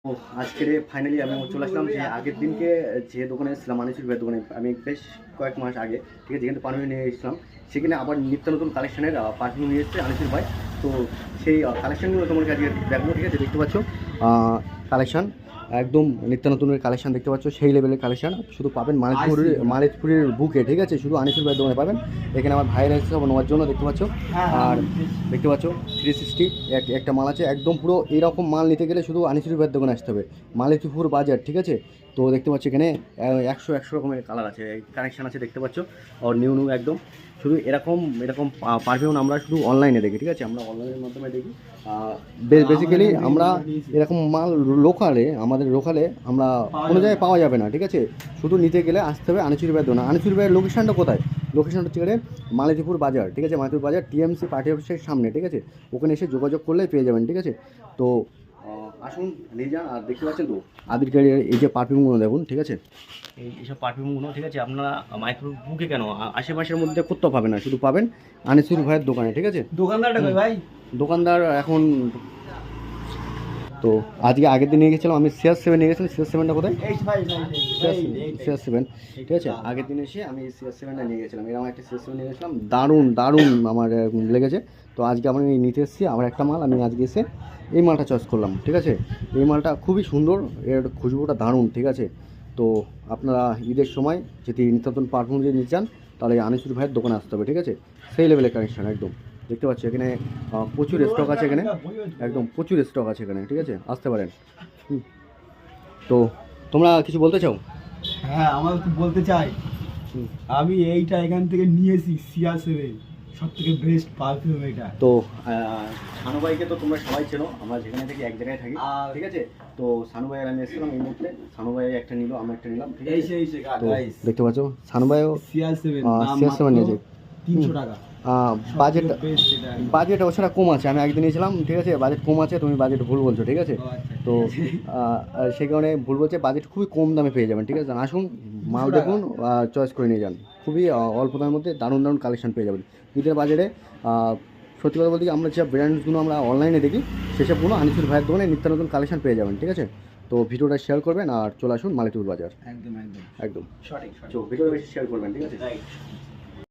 ও আজকে ফাইনালি আমি চলে আসলাম যে আগের দিনকে যে দোকানে এসেছিলাম আনিসুল ভাইয়ের দোকানে আমি বেশ কয়েক মাস আগে, ঠিক আছে, যেখানে পারফিউম নিয়ে এসেছিলাম সেখানে আবার নিত্য নতুন কালেকশনের পারফিউম নিয়ে এসেছে আনিসুল ভাই। তো সেই কালেকশনগুলো তোমার কাছে দেখবো, ঠিক আছে। দেখতে পাচ্ছ কালেকশন একদম নিত্য নতুনের কালেকশন দেখতে পাচ্ছ, সেই লেভেলের কালেকশন শুধু পাবেন মানিকপুরের বুকে, ঠিক আছে, শুধু আনিসুল ভাইয়ের দোকানে পাবেন। এখানে আমার ভাইয়ের এসেছে নেওয়ার জন্য, দেখতে পাচ্ছ। আর দেখতে পাচ্ছ 360 একটা মাল আছে একদম পুরো এইরকম মাল নিতে গেলে শুধু আনিসুল ভাইয়ের দোকানে আসতে হবে, মালিকপুর বাজার, ঠিক আছে। তো দেখতে পাচ্ছ এখানে 100 রকমের কালার আছে, কানেকশান আছে, দেখতে পাচ্ছ। আর নিউ একদম শুধু এরকম পারফিউম আমরা শুধু অনলাইনে দেখি, ঠিক আছে, আমরা অনলাইনের মাধ্যমে দেখি। বেসিক্যালি আমরা এরকম মাল আমাদের লোকালে আমরা কোনো জায়গায় পাওয়া যাবে না, ঠিক আছে। শুধু নিতে গেলে আসতে হবে আনিসুল ভাইয়ের দোকানে। আনিসুল ভাইয়ের লোকেশনটা কোথায়? লোকেশনটা হচ্ছে গেলে মালিকপুর বাজার, ঠিক আছে, মালিকপুর বাজার টিএমসি পার্টি অফিসের সামনে, ঠিক আছে। ওখানে এসে যোগাযোগ করলে পেয়ে যাবেন, ঠিক আছে। তো আসুন নিয়ে যান। আর দেখতে পাচ্ছেন তো আদির গাড়ির এই যে পারফিউমগুলো দেখুন, ঠিক আছে, এইসব পারফিউমগুলো, ঠিক আছে, আপনারা মাইক্রো বুকে কেন আশেপাশের মধ্যে কোথাও পাবেন না, শুধু পাবেন আনিসুল ভাইয়ের দোকানে, ঠিক আছে। দোকানদারটা কই ভাই? দোকানদার এখন তো আজকে আগের দিন নিয়ে গেছিলাম আমি CR7 নিয়ে গেছিলাম। CR7টা কোথায়? CR7, ঠিক আছে। আগের দিন এসে আমি CR7টা নিয়ে গেছিলাম, এরকম একটা CR7 নিয়ে গেছিলাম, দারুণ আমার লেগেছে। তো আজকে আমি নিতে এসেছি আমার একটা মাল, আমি আজকে এসে এই মালটা চয়েস করলাম, ঠিক আছে। এই মালটা খুবই সুন্দর, এর খুশবুটা দারুণ, ঠিক আছে। তো আপনারা ঈদের সময় যদি নিত্যনতুন পারফিউম যদি নিতে চান তাহলে আনিসুল ভাইয়ের দোকানে আসতে হবে, ঠিক আছে। সেই লেভেলের কানেকশন একদম দেখতে পাচ্ছি। এখানে প্রচুর স্টক আছে, এখানে একদম প্রচুর স্টক আছে এখানে, ঠিক আছে, আসতে পারেন। তো তোমরা কিছু বলতে চাও? হ্যাঁ, আমার তো বলতে চাই, আমি এইটা এখান থেকে নিয়েছি CR7, সব থেকে বেস্ট পারফিউম এটা। তো সানু ভাইকে তো তোমরা সবাই চেনো, আমরা যেখানে থেকে এক জায়গায় থাকি, ঠিক আছে। তো সানু ভাইয়ের আমি এসেছিলাম এই মুহূর্তে, সানু ভাই একটা নিল, আমি একটা নিলাম, ঠিক আছে। তো দেখতে পাচ্ছ সানু ভাইও CR7 নিয়েছে 300 টাকা। বাজেট ওছাড়া কম আছে, আমি একদিন নিয়েছিলাম, ঠিক আছে। বাজেট কম আছে, তুমি বাজেট ভুল বলছো, ঠিক আছে। তো সেই কারণে ভুল বলছে, বাজেট খুবই কম দামে পেয়ে যাবেন, ঠিক আছে। আসুন মাল দেখুন, চয়েস করে নিয়ে যান, খুবই অল্প দামের মধ্যে দারুণ কালেকশন পেয়ে যাবেন ঈদের বাজারে। সত্যি কথা বলতে আমরা যে ব্র্যান্ডসগুলো আমরা অনলাইনে দেখি সেসবগুলো আনিসুল ভাইয়ের দোকানে নিত্য নতুন কালেকশন পেয়ে যাবেন, ঠিক আছে। তো ভিডিওটা শেয়ার করবেন আর চলে আসুন মালিকপুর বাজার, একদম একদম সঠিক ভিডিওটা বেশি শেয়ার করবেন, ঠিক আছে।